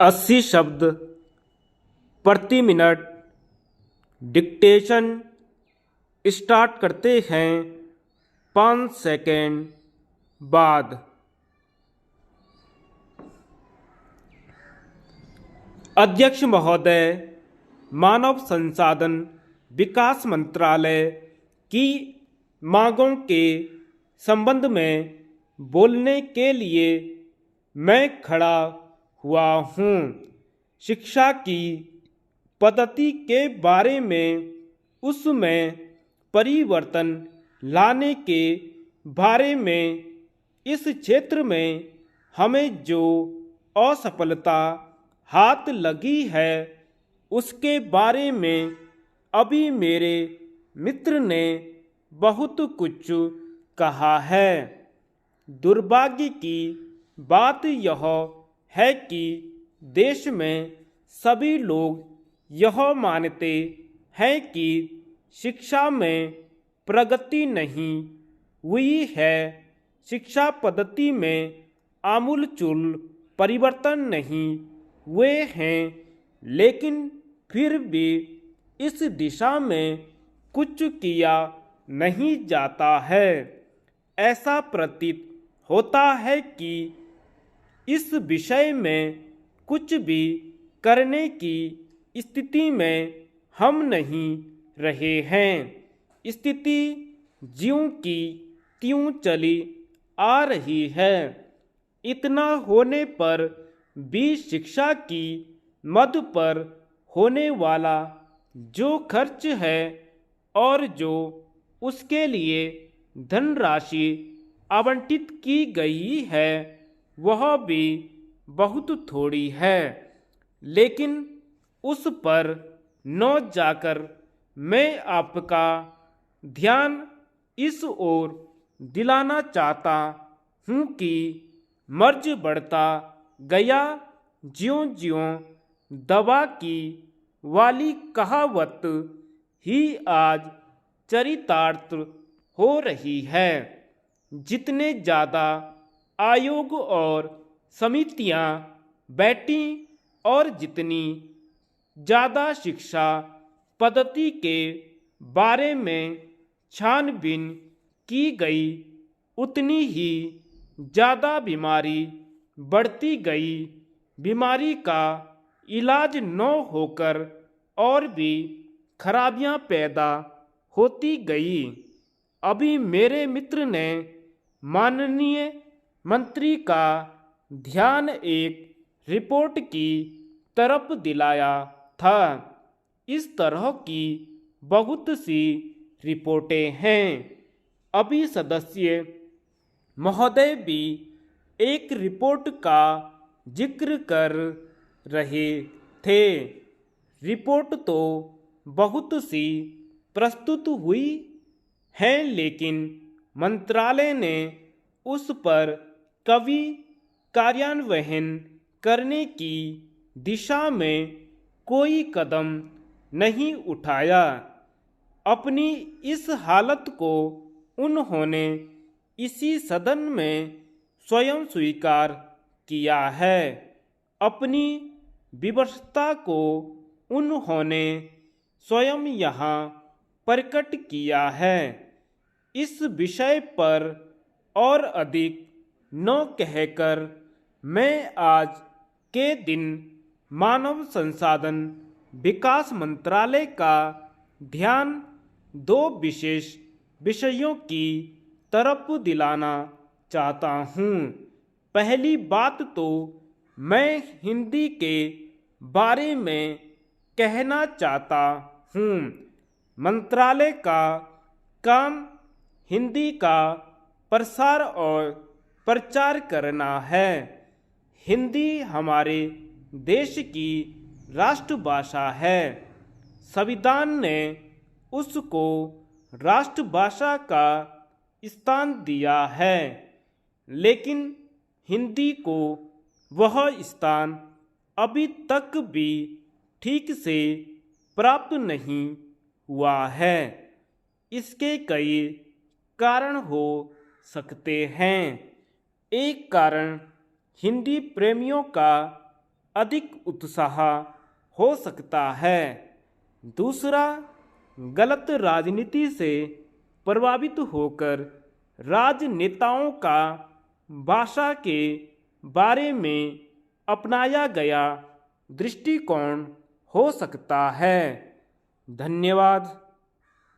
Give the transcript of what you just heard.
80 शब्द प्रति minute dictation start करते हैं 5 सेकेंड बाद। अध्यक्ष महोदय, मानव संसाधन विकास मंत्रालय की मांगों के संबंध में बोलने के लिए मैं खड़ा हुआ हूँ। शिक्षा की पद्धति के बारे में, उसमें परिवर्तन लाने के बारे में, इस क्षेत्र में हमें जो असफलता हाथ लगी है उसके बारे में अभी मेरे मित्र ने बहुत कुछ कहा है। दुर्भाग्य की बात यह है कि देश में सभी लोग यह मानते हैं कि शिक्षा में प्रगति नहीं हुई है, शिक्षा पद्धति में आमूलचूल परिवर्तन नहीं हुए हैं, लेकिन फिर भी इस दिशा में कुछ किया नहीं जाता है। ऐसा प्रतीत होता है कि इस विषय में कुछ भी करने की स्थिति में हम नहीं रहे हैं। स्थिति ज्यों की त्यों चली आ रही है। इतना होने पर भी शिक्षा की मद पर होने वाला जो खर्च है और जो उसके लिए धनराशि आवंटित की गई है वह भी बहुत थोड़ी है। लेकिन उस पर न जाकर मैं आपका ध्यान इस ओर दिलाना चाहता हूँ कि मर्ज बढ़ता गया ज्यों-ज्यों दवा की वाली कहावत ही आज चरितार्थ हो रही है। जितने ज़्यादा आयोग और समितियां बैठी और जितनी ज़्यादा शिक्षा पद्धति के बारे में छानबीन की गई, उतनी ही ज़्यादा बीमारी बढ़ती गई। बीमारी का इलाज न होकर और भी खराबियां पैदा होती गई। अभी मेरे मित्र ने माननीय मंत्री का ध्यान एक रिपोर्ट की तरफ दिलाया था। इस तरह की बहुत सी रिपोर्टें हैं। अभी सदस्य महोदय भी एक रिपोर्ट का जिक्र कर रहे थे। रिपोर्ट तो बहुत सी प्रस्तुत हुई है, लेकिन मंत्रालय ने उस पर कभी कार्यान्वयन करने की दिशा में कोई कदम नहीं उठाया। अपनी इस हालत को उन्होंने इसी सदन में स्वयं स्वीकार किया है। अपनी विवशता को उन्होंने स्वयं यहाँ प्रकट किया है। इस विषय पर और अधिक न कहकर मैं आज के दिन मानव संसाधन विकास मंत्रालय का ध्यान दो विशेष विषयों की तरफ दिलाना चाहता हूँ। पहली बात तो मैं हिंदी के बारे में कहना चाहता हूँ। मंत्रालय का काम हिंदी का प्रसार और प्रचार करना है। हिंदी हमारे देश की राष्ट्रभाषा है। संविधान ने उसको राष्ट्रभाषा का स्थान दिया है, लेकिन हिंदी को वह स्थान अभी तक भी ठीक से प्राप्त नहीं हुआ है। इसके कई कारण हो सकते हैं। एक कारण हिंदी प्रेमियों का अधिक उत्साह हो सकता है। दूसरा, गलत राजनीति से प्रभावित होकर राजनेताओं का भाषा के बारे में अपनाया गया दृष्टिकोण हो सकता है। धन्यवाद।